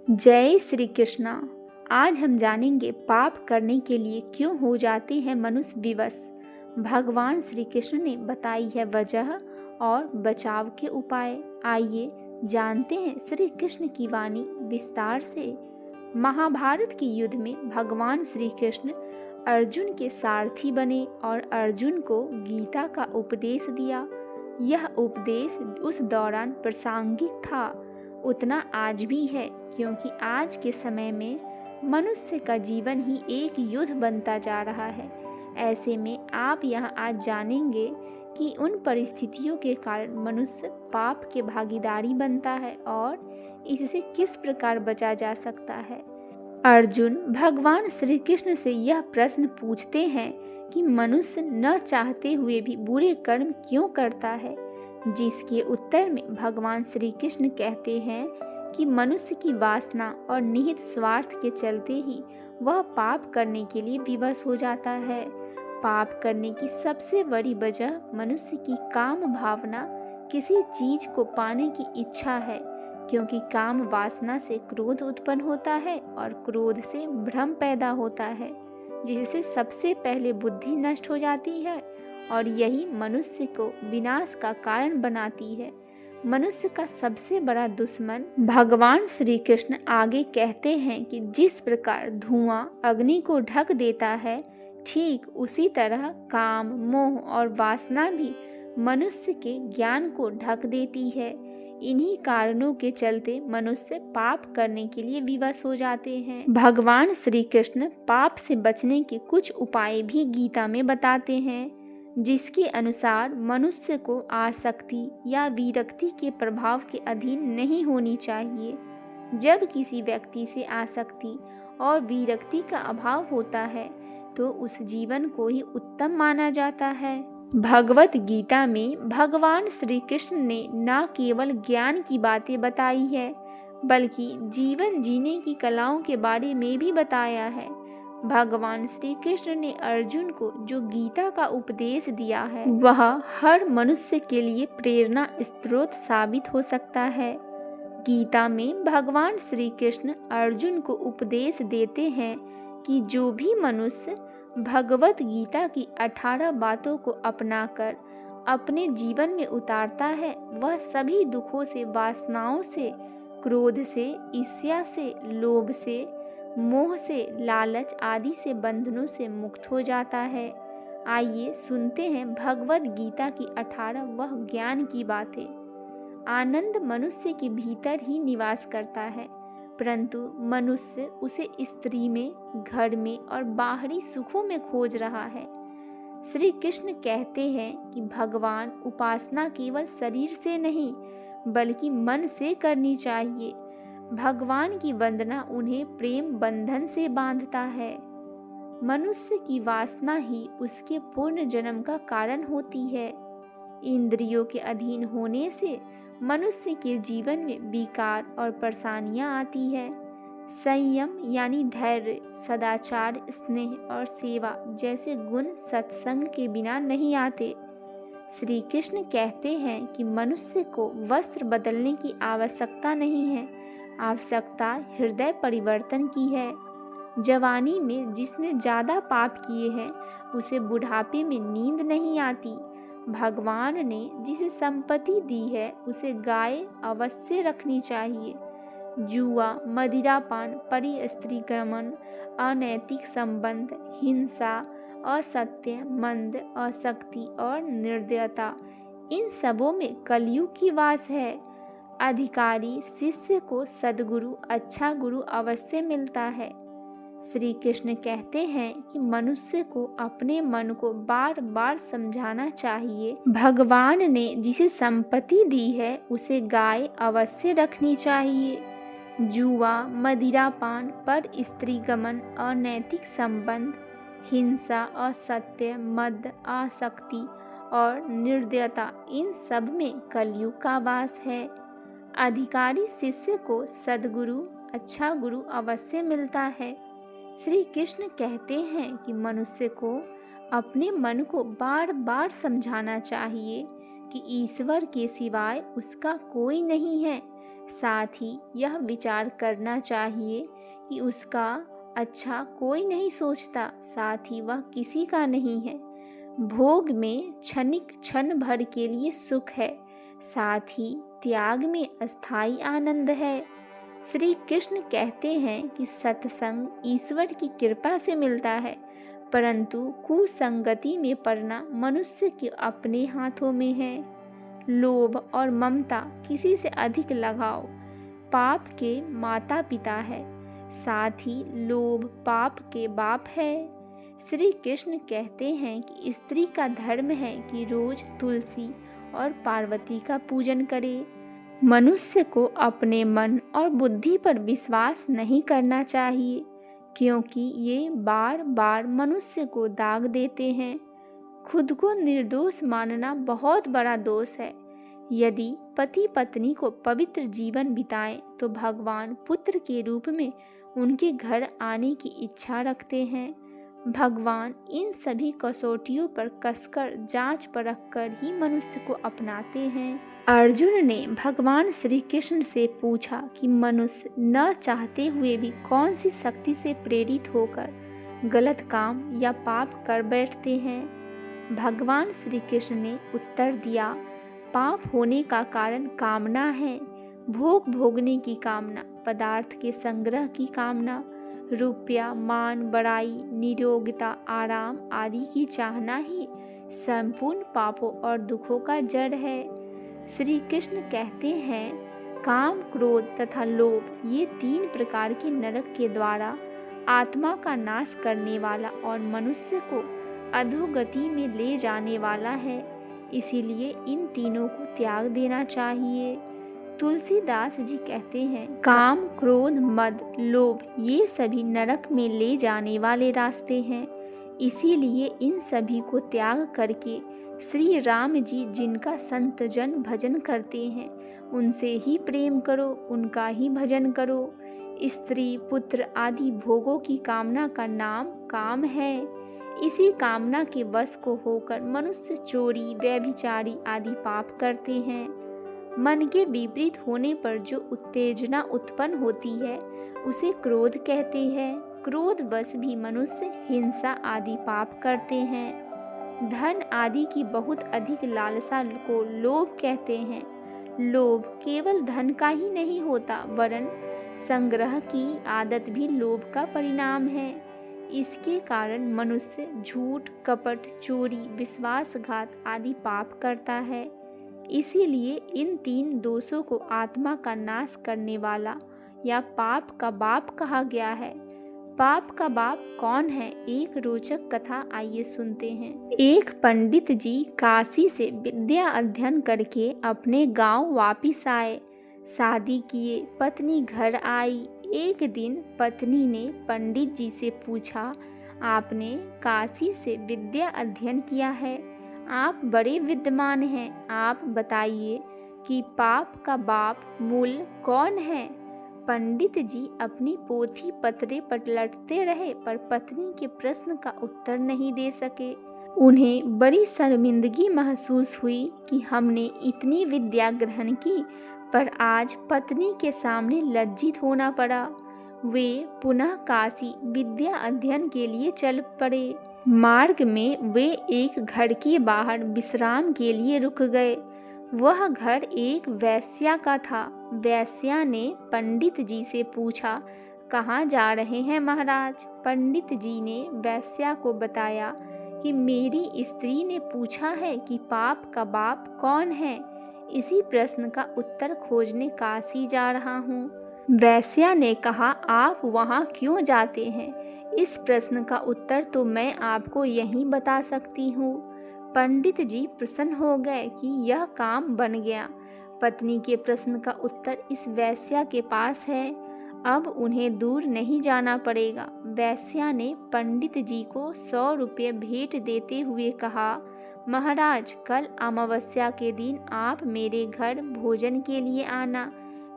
जय श्री कृष्णा। आज हम जानेंगे पाप करने के लिए क्यों हो जाते हैं मनुष्य विवश। भगवान श्री कृष्ण ने बताई है वजह और बचाव के उपाय। आइए जानते हैं श्री कृष्ण की वाणी विस्तार से। महाभारत के युद्ध में भगवान श्री कृष्ण अर्जुन के सारथी बने और अर्जुन को गीता का उपदेश दिया। यह उपदेश उस दौरान प्रासंगिक था, उतना आज भी है, क्योंकि आज के समय में मनुष्य का जीवन ही एक युद्ध बनता जा रहा है। ऐसे में आप यहाँ आज जानेंगे कि उन परिस्थितियों के कारण मनुष्य पाप के भागीदारी बनता है और इससे किस प्रकार बचा जा सकता है। अर्जुन भगवान श्री कृष्ण से यह प्रश्न पूछते हैं कि मनुष्य न चाहते हुए भी बुरे कर्म क्यों करता है, जिसके उत्तर में भगवान श्री कृष्ण कहते हैं कि मनुष्य की वासना और निहित स्वार्थ के चलते ही वह पाप करने के लिए विवश हो जाता है। पाप करने की सबसे बड़ी वजह मनुष्य की काम भावना, किसी चीज को पाने की इच्छा है, क्योंकि काम वासना से क्रोध उत्पन्न होता है और क्रोध से भ्रम पैदा होता है, जिससे सबसे पहले बुद्धि नष्ट हो जाती है और यही मनुष्य को विनाश का कारण बनाती है। मनुष्य का सबसे बड़ा दुश्मन भगवान श्री कृष्ण आगे कहते हैं कि जिस प्रकार धुआं अग्नि को ढक देता है, ठीक उसी तरह काम, मोह और वासना भी मनुष्य के ज्ञान को ढक देती है। इन्हीं कारणों के चलते मनुष्य पाप करने के लिए विवश हो जाते हैं। भगवान श्री कृष्ण पाप से बचने के कुछ उपाय भी गीता में बताते हैं, जिसके अनुसार मनुष्य को आसक्ति या विरक्ति के प्रभाव के अधीन नहीं होनी चाहिए। जब किसी व्यक्ति से आसक्ति और विरक्ति का अभाव होता है तो उस जीवन को ही उत्तम माना जाता है। भगवत गीता में भगवान श्री कृष्ण ने न केवल ज्ञान की बातें बताई है, बल्कि जीवन जीने की कलाओं के बारे में भी बताया है। भगवान श्री कृष्ण ने अर्जुन को जो गीता का उपदेश दिया है, वह हर मनुष्य के लिए प्रेरणा स्रोत साबित हो सकता है। गीता में भगवान श्री कृष्ण अर्जुन को उपदेश देते हैं कि जो भी मनुष्य भगवत गीता की 18 बातों को अपनाकर अपने जीवन में उतारता है, वह सभी दुखों से, वासनाओं से, क्रोध से, ईर्ष्या से, लोभ से, मोह से, लालच आदि से बंधनों से मुक्त हो जाता है। आइए सुनते हैं भगवत गीता की 18 वह ज्ञान की बातें। आनंद मनुष्य के भीतर ही निवास करता है, परंतु मनुष्य उसे स्त्री में, घर में और बाहरी सुखों में खोज रहा है। श्री कृष्ण कहते हैं कि भगवान उपासना केवल शरीर से नहीं बल्कि मन से करनी चाहिए। भगवान की वंदना उन्हें प्रेम बंधन से बांधता है। मनुष्य की वासना ही उसके पूर्ण जन्म का कारण होती है। इंद्रियों के अधीन होने से मनुष्य के जीवन में विकार और परेशानियां आती है। संयम यानी धैर्य, सदाचार, स्नेह और सेवा जैसे गुण सत्संग के बिना नहीं आते। श्री कृष्ण कहते हैं कि मनुष्य को वस्त्र बदलने की आवश्यकता नहीं है, आवश्यकता हृदय परिवर्तन की है। जवानी में जिसने ज़्यादा पाप किए हैं उसे बुढ़ापे में नींद नहीं आती। भगवान ने जिसे संपत्ति दी है उसे गाय अवश्य रखनी चाहिए। जुआ, मदिरापान, परिस्त्रीगमन, अनैतिक संबंध, हिंसा, असत्य, मंद, अशक्ति और निर्दयता, इन सबों में कलयुग की वास है। अधिकारी शिष्य को सद्गुरु, अच्छा गुरु अवश्य मिलता है। श्री कृष्ण कहते हैं कि मनुष्य को अपने मन को बार बार समझाना चाहिए। भगवान ने जिसे संपत्ति दी है उसे गाय अवश्य रखनी चाहिए। जुआ, मदिरापान, पर स्त्रीगमन, अनैतिक संबंध, हिंसा, असत्य, मद, आसक्ति और निर्दयता, इन सब में कलयुग का वास है। अधिकारी शिष्य को सद्गुरु, अच्छा गुरु अवश्य मिलता है। श्री कृष्ण कहते हैं कि मनुष्य को अपने मन को बार बार समझाना चाहिए कि ईश्वर के सिवाय उसका कोई नहीं है। साथ ही यह विचार करना चाहिए कि उसका अच्छा कोई नहीं सोचता, साथ ही वह किसी का नहीं है। भोग में क्षणिक क्षण भर के लिए सुख है, साथ ही त्याग में अस्थायी आनंद है। श्री कृष्ण कहते हैं कि सत्संग ईश्वर की कृपा से मिलता है, परंतु कुसंगति में पड़ना मनुष्य के अपने हाथों में है। लोभ और ममता, किसी से अधिक लगाव, पाप के माता पिता है, साथ ही लोभ पाप के बाप है। श्री कृष्ण कहते हैं कि स्त्री का धर्म है कि रोज तुलसी और पार्वती का पूजन करे। मनुष्य को अपने मन और बुद्धि पर विश्वास नहीं करना चाहिए, क्योंकि ये बार बार मनुष्य को दाग देते हैं। खुद को निर्दोष मानना बहुत बड़ा दोष है। यदि पति पत्नी को पवित्र जीवन बिताएं तो भगवान पुत्र के रूप में उनके घर आने की इच्छा रखते हैं। भगवान इन सभी कसौटियों पर कसकर जांच परख कर ही मनुष्य को अपनाते हैं। अर्जुन ने भगवान श्री कृष्ण से पूछा कि मनुष्य न चाहते हुए भी कौन सी शक्ति से प्रेरित होकर गलत काम या पाप कर बैठते हैं। भगवान श्री कृष्ण ने उत्तर दिया, पाप होने का कारण कामना है। भोग भोगने की कामना, पदार्थ के संग्रह की कामना, रुपया, मान, बड़ाई, निरोगता, आराम आदि की चाहना ही संपूर्ण पापों और दुखों का जड़ है। श्री कृष्ण कहते हैं, काम, क्रोध तथा लोभ ये 3 प्रकार के नरक के द्वारा आत्मा का नाश करने वाला और मनुष्य को अधोगति में ले जाने वाला है। इसीलिए इन तीनों को त्याग देना चाहिए। तुलसीदास जी कहते हैं, काम, क्रोध, मद, लोभ ये सभी नरक में ले जाने वाले रास्ते हैं। इसीलिए इन सभी को त्याग करके श्री राम जी जिनका संत जन भजन करते हैं उनसे ही प्रेम करो, उनका ही भजन करो। स्त्री, पुत्र आदि भोगों की कामना का नाम काम है। इसी कामना के वश को होकर मनुष्य चोरी, व्यभिचारी आदि पाप करते हैं। मन के विपरीत होने पर जो उत्तेजना उत्पन्न होती है उसे क्रोध कहते हैं। क्रोध वश भी मनुष्य हिंसा आदि पाप करते हैं। धन आदि की बहुत अधिक लालसा को लोभ कहते हैं। लोभ केवल धन का ही नहीं होता, वरन संग्रह की आदत भी लोभ का परिणाम है। इसके कारण मनुष्य झूठ, कपट, चोरी, विश्वासघात आदि पाप करता है। इसीलिए इन 3 दोषों को आत्मा का नाश करने वाला या पाप का बाप कहा गया है। पाप का बाप कौन है? एक रोचक कथा आइए सुनते हैं। एक पंडित जी काशी से विद्या अध्ययन करके अपने गांव वापिस आए। शादी किए, पत्नी घर आई। एक दिन पत्नी ने पंडित जी से पूछा, आपने काशी से विद्या अध्ययन किया है, आप बड़े विद्वान हैं, आप बताइए कि पाप का बाप मूल कौन है? पंडित जी अपनी पोथी पत्रे पलटते रहे पर पत्नी के प्रश्न का उत्तर नहीं दे सके। उन्हें बड़ी शर्मिंदगी महसूस हुई कि हमने इतनी विद्या ग्रहण की पर आज पत्नी के सामने लज्जित होना पड़ा। वे पुनः काशी विद्या अध्ययन के लिए चल पड़े। मार्ग में वे एक घर के बाहर विश्राम के लिए रुक गए। वह घर एक वैश्या का था। वैश्या ने पंडित जी से पूछा, कहाँ जा रहे हैं महाराज? पंडित जी ने वैश्या को बताया कि मेरी स्त्री ने पूछा है कि पाप का बाप कौन है। इसी प्रश्न का उत्तर खोजने काशी जा रहा हूँ। वैश्या ने कहा, आप वहाँ क्यों जाते हैं? इस प्रश्न का उत्तर तो मैं आपको यहीं बता सकती हूँ। पंडित जी प्रसन्न हो गए कि यह काम बन गया। पत्नी के प्रश्न का उत्तर इस वैश्या के पास है, अब उन्हें दूर नहीं जाना पड़ेगा। वैश्या ने पंडित जी को 100 रुपये भेंट देते हुए कहा, महाराज कल अमावस्या के दिन आप मेरे घर भोजन के लिए आना,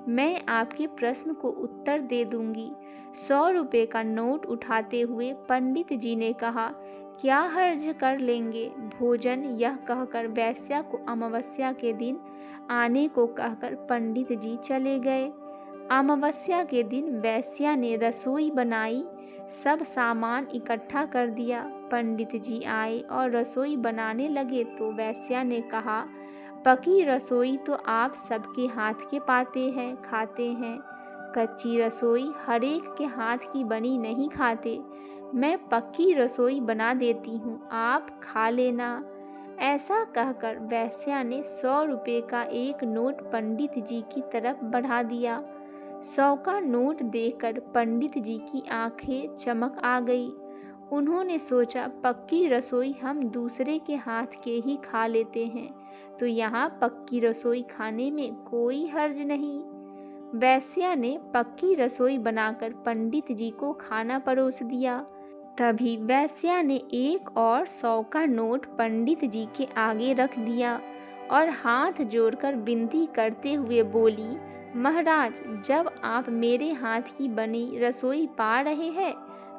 मैं आपके प्रश्न को उत्तर दे दूंगी। 100 रुपये का नोट उठाते हुए पंडित जी ने कहा क्या हर्ज कर लेंगे भोजन। यह कहकर वेश्या को अमावस्या के दिन आने को कहकर पंडित जी चले गए। अमावस्या के दिन वेश्या ने रसोई बनाई, सब सामान इकट्ठा कर दिया। पंडित जी आए और रसोई बनाने लगे तो वेश्या ने कहा, पकी रसोई तो आप सबके हाथ के पाते हैं, खाते हैं। कच्ची रसोई हर एक के हाथ की बनी नहीं खाते। मैं पक्की रसोई बना देती हूँ, आप खा लेना। ऐसा कहकर वेश्या ने 100 रुपये का एक नोट पंडित जी की तरफ बढ़ा दिया। 100 का नोट देखकर पंडित जी की आंखें चमक आ गई। उन्होंने सोचा, पक्की रसोई हम दूसरे के हाथ के ही खा लेते हैं, तो यहाँ पक्की रसोई खाने में कोई हर्ज नहीं। वेश्या ने पक्की रसोई बनाकर पंडित जी को खाना परोस दिया। तभी वेश्या ने एक और 100 का नोट पंडित जी के आगे रख दिया और हाथ जोड़कर विनती करते हुए बोली, महाराज, जब आप मेरे हाथ की बनी रसोई पा रहे हैं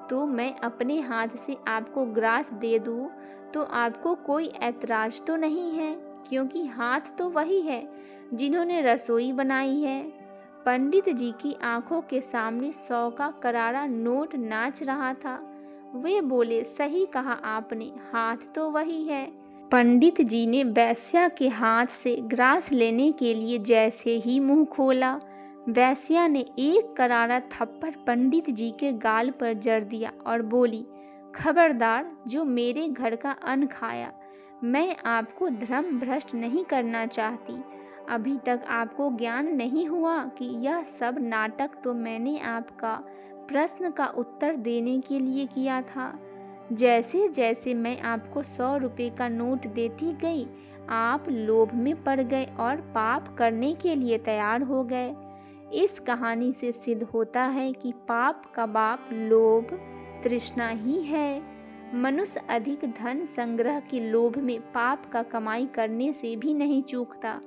तो मैं अपने हाथ से आपको ग्रास दे दूं तो आपको कोई ऐतराज तो नहीं है, क्योंकि हाथ तो वही है जिन्होंने रसोई बनाई है। पंडित जी की आंखों के सामने 100 का करारा नोट नाच रहा था। वे बोले, सही कहा आपने, हाथ तो वही है। पंडित जी ने वेश्या के हाथ से ग्रास लेने के लिए जैसे ही मुंह खोला, वेश्या ने एक करारा थप्पड़ पंडित जी के गाल पर जड़ दिया और बोली, खबरदार, जो मेरे घर का अन्न खाया। मैं आपको धर्म भ्रष्ट नहीं करना चाहती। अभी तक आपको ज्ञान नहीं हुआ कि यह सब नाटक तो मैंने आपका प्रश्न का उत्तर देने के लिए किया था। जैसे जैसे मैं आपको 100 रुपये का नोट देती गई, आप लोभ में पड़ गए और पाप करने के लिए तैयार हो गए। इस कहानी से सिद्ध होता है कि पाप का बाप लोभ, तृष्णा ही है। मनुष्य अधिक धन संग्रह के लोभ में पाप का कमाई करने से भी नहीं चूकता।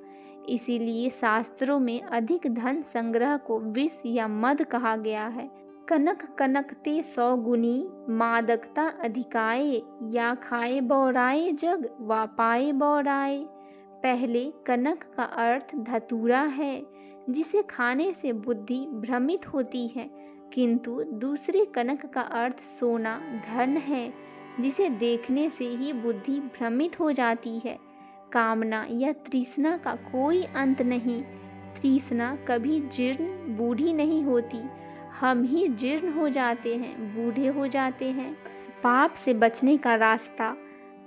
इसीलिए शास्त्रों में अधिक धन संग्रह को विष या मद कहा गया है। कनक कनकते 100 गुनी, मादकता अधिकाए, या खाए बौराए जग, वा पाए बौराए। पहले कनक का अर्थ धतूरा है, जिसे खाने से बुद्धि भ्रमित होती है, किंतु दूसरे कनक का अर्थ सोना, धन है, जिसे देखने से ही बुद्धि भ्रमित हो जाती है। कामना या तृष्णा का कोई अंत नहीं। तृष्णा कभी जीर्ण बूढ़ी नहीं होती, हम ही जीर्ण हो जाते हैं, बूढ़े हो जाते हैं। पाप से बचने का रास्ता।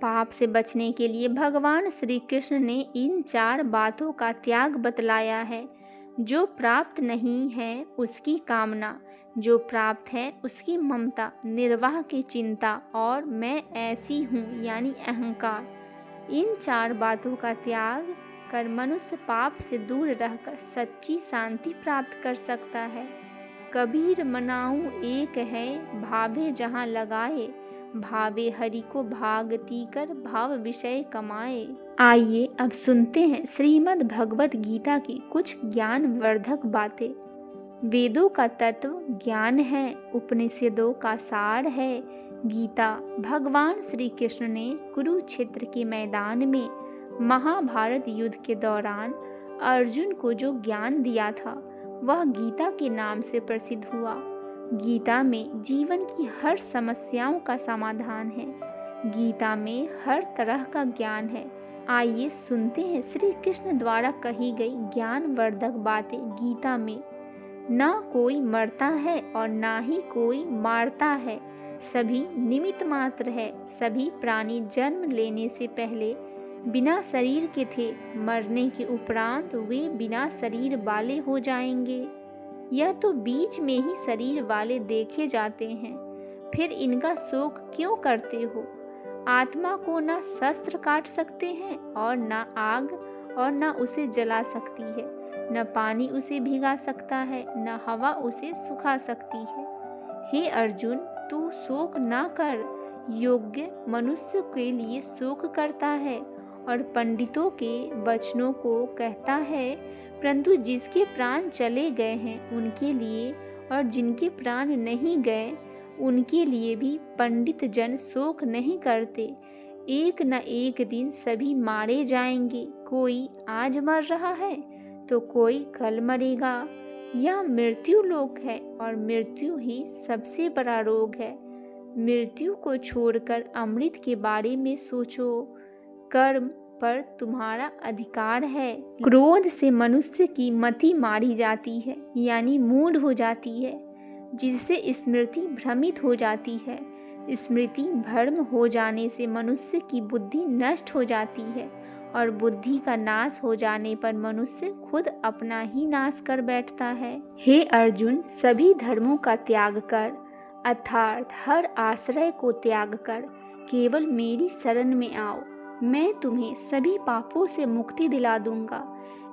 पाप से बचने के लिए भगवान श्री कृष्ण ने इन 4 बातों का त्याग बतलाया है। जो प्राप्त नहीं है उसकी कामना, जो प्राप्त है उसकी ममता, निर्वाह की चिंता और मैं ऐसी हूँ यानी अहंकार। इन 4 बातों का त्याग कर मनुष्य पाप से दूर रहकर सच्ची शांति प्राप्त कर सकता है। कबीर मनाऊं एक है, भावे जहाँ लगाए, भावे हरि को भागती कर भाव विषय कमाए। आइए अब सुनते हैं श्रीमद् भगवत गीता की कुछ ज्ञानवर्धक बातें। वेदों का तत्व ज्ञान है, उपनिषदों का सार है गीता। भगवान श्री कृष्ण ने कुरुक्षेत्र के मैदान में महाभारत युद्ध के दौरान अर्जुन को जो ज्ञान दिया था वह गीता के नाम से प्रसिद्ध हुआ। गीता में जीवन की हर समस्याओं का समाधान है। गीता में हर तरह का ज्ञान है। आइए सुनते हैं श्री कृष्ण द्वारा कही गई ज्ञानवर्धक बातें गीता में। ना कोई मरता है और ना ही कोई मारता है, सभी निमित्त मात्र है। सभी प्राणी जन्म लेने से पहले बिना शरीर के थे, मरने के उपरांत वे बिना शरीर वाले हो जाएंगे। यह तो बीच में ही शरीर वाले देखे जाते हैं, फिर इनका शोक क्यों करते हो? आत्मा को ना शस्त्र काट सकते हैं और ना आग और ना उसे जला सकती है, न पानी उसे भिगा सकता है, न हवा उसे सुखा सकती है। हे अर्जुन, तू शोक ना कर। योग्य मनुष्य के लिए शोक करता है और पंडितों के वचनों को कहता है, परंतु जिसके प्राण चले गए हैं उनके लिए और जिनके प्राण नहीं गए उनके लिए भी पंडित जन शोक नहीं करते। एक न एक दिन सभी मारे जाएंगे। कोई आज मर रहा है तो कोई कल मरेगा। यह मृत्यु लोक है और मृत्यु ही सबसे बड़ा रोग है। मृत्यु को छोड़कर अमृत के बारे में सोचो। कर्म पर तुम्हारा अधिकार है। क्रोध से मनुष्य की मति मारी जाती है, यानी मूढ़ हो जाती है, जिससे स्मृति भ्रमित हो जाती है। स्मृति भ्रम हो जाने से मनुष्य की बुद्धि नष्ट हो जाती है और बुद्धि का नाश हो जाने पर मनुष्य खुद अपना ही नाश कर बैठता है। हे अर्जुन, सभी धर्मों का त्याग कर, अर्थात हर आश्रय को त्याग कर केवल मेरी शरण में आओ। मैं तुम्हें सभी पापों से मुक्ति दिला दूंगा।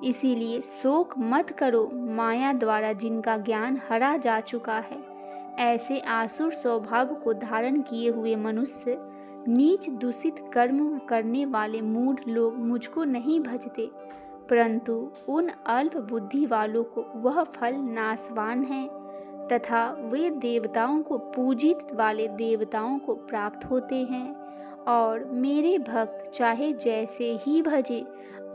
इसीलिए शोक मत करो। माया द्वारा जिनका ज्ञान हरा जा चुका है, ऐसे आसुर स्वभाव को धारण किए हुए मनुष्य, नीच दूषित कर्म करने वाले मूढ़ लोग मुझको नहीं भजते, परंतु उन अल्प बुद्धि वालों को वह फल नाशवान है तथा वे देवताओं को पूजित वाले देवताओं को प्राप्त होते हैं। और मेरे भक्त चाहे जैसे ही भजे,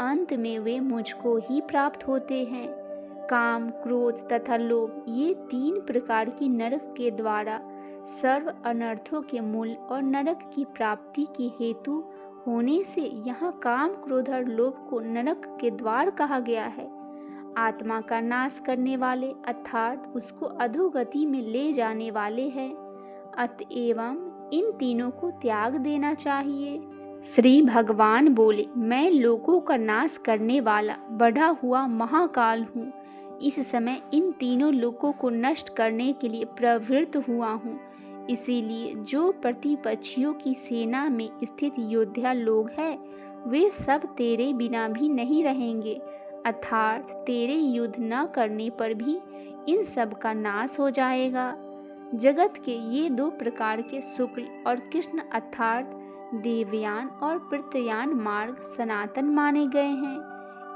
अंत में वे मुझको ही प्राप्त होते हैं। काम, क्रोध तथा लोभ, ये 3 प्रकार की नरक के द्वारा सर्व अनर्थों के मूल और नरक की प्राप्ति की हेतु होने से यहाँ काम, क्रोध और लोभ को नरक के द्वार कहा गया है। आत्मा का नाश करने वाले अर्थात उसको अधोगति में ले जाने वाले हैं। अतएव इन तीनों को त्याग देना चाहिए। श्री भगवान बोले, मैं लोगों का नाश करने वाला बढ़ा हुआ महाकाल हूँ। इस समय इन तीनों लोगों को नष्ट करने के लिए प्रवृत्त हुआ हूँ। इसीलिए जो प्रतिपक्षियों की सेना में स्थित योद्धा लोग हैं, वे सब तेरे बिना भी नहीं रहेंगे, अर्थात तेरे युद्ध न करने पर भी इन सब का नाश हो जाएगा। जगत के ये 2 प्रकार के शुक्ल और कृष्ण अर्थात देवयान और प्रत्ययान मार्ग सनातन माने गए हैं।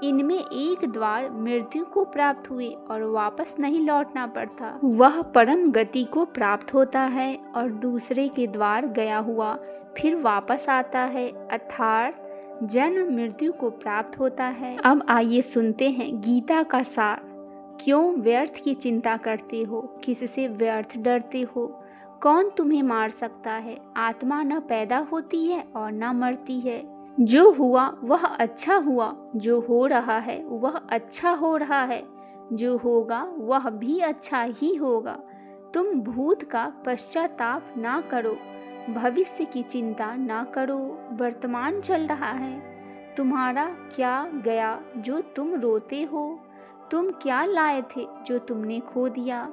इनमें एक द्वार मृत्यु को प्राप्त हुए और वापस नहीं लौटना पड़ता, वह परम गति को प्राप्त होता है, और दूसरे के द्वार गया हुआ फिर वापस आता है, अर्थात जन्म मृत्यु को प्राप्त होता है। अब आइए सुनते हैं गीता का सार। क्यों व्यर्थ की चिंता करते हो? किससे व्यर्थ डरते हो? कौन तुम्हें मार सकता है? आत्मा न पैदा होती है और न मरती है। जो हुआ वह अच्छा हुआ, जो हो रहा है वह अच्छा हो रहा है, जो होगा वह भी अच्छा ही होगा। तुम भूत का पश्चाताप ना करो, भविष्य की चिंता ना करो। वर्तमान चल रहा है, तुम्हारा क्या गया जो तुम रोते हो? तुम क्या लाए थे जो तुमने खो दिया?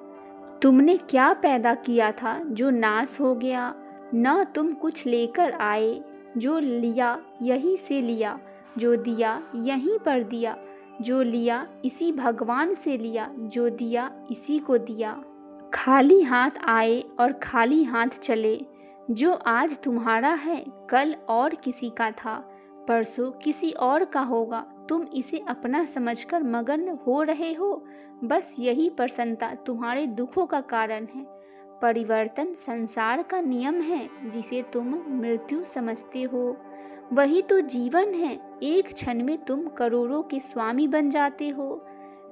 तुमने क्या पैदा किया था जो नाश हो गया? न तुम कुछ लेकर आए, जो लिया यहीं से लिया, जो दिया यहीं पर दिया, जो लिया इसी भगवान से लिया, जो दिया इसी को दिया। खाली हाथ आए और खाली हाथ चले। जो आज तुम्हारा है कल और किसी का था, परसों किसी और का होगा। तुम इसे अपना समझकर मगन हो रहे हो। बस यही प्रसन्नता तुम्हारे दुखों का कारण है। परिवर्तन संसार का नियम है, जिसे तुम मृत्यु समझते हो। वही तो जीवन है। एक क्षण में तुम करोड़ों के स्वामी बन जाते हो,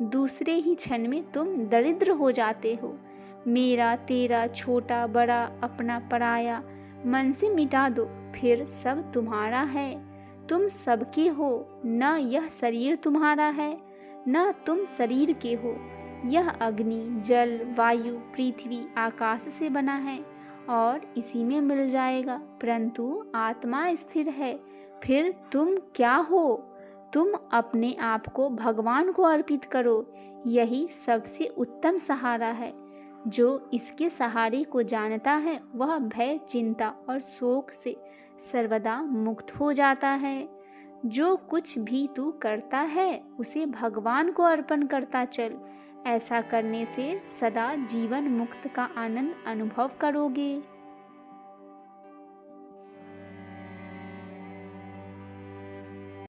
दूसरे ही क्षण में तुम दरिद्र हो जाते हो। मेरा तेरा, छोटा बड़ा, अपना पराया मन से मिटा दो, फिर सब तुम्हारा है। तुम सबके हो, न यह शरीर तुम्हारा है, न तुम शरीर के हो। यह अग्नि, जल, वायु, पृथ्वी, आकाश से बना है और इसी में मिल जाएगा, परंतु आत्मा स्थिर है। फिर तुम क्या हो? तुम अपने आप को भगवान को अर्पित करो। यही सबसे उत्तम सहारा है। जो इसके सहारे को जानता है, वह भय, चिंता और शोक से सर्वदा मुक्त हो जाता है। जो कुछ भी तू करता है, उसे भगवान को अर्पण करता चल। ऐसा करने से सदा जीवन मुक्त का आनंद अनुभव करोगे।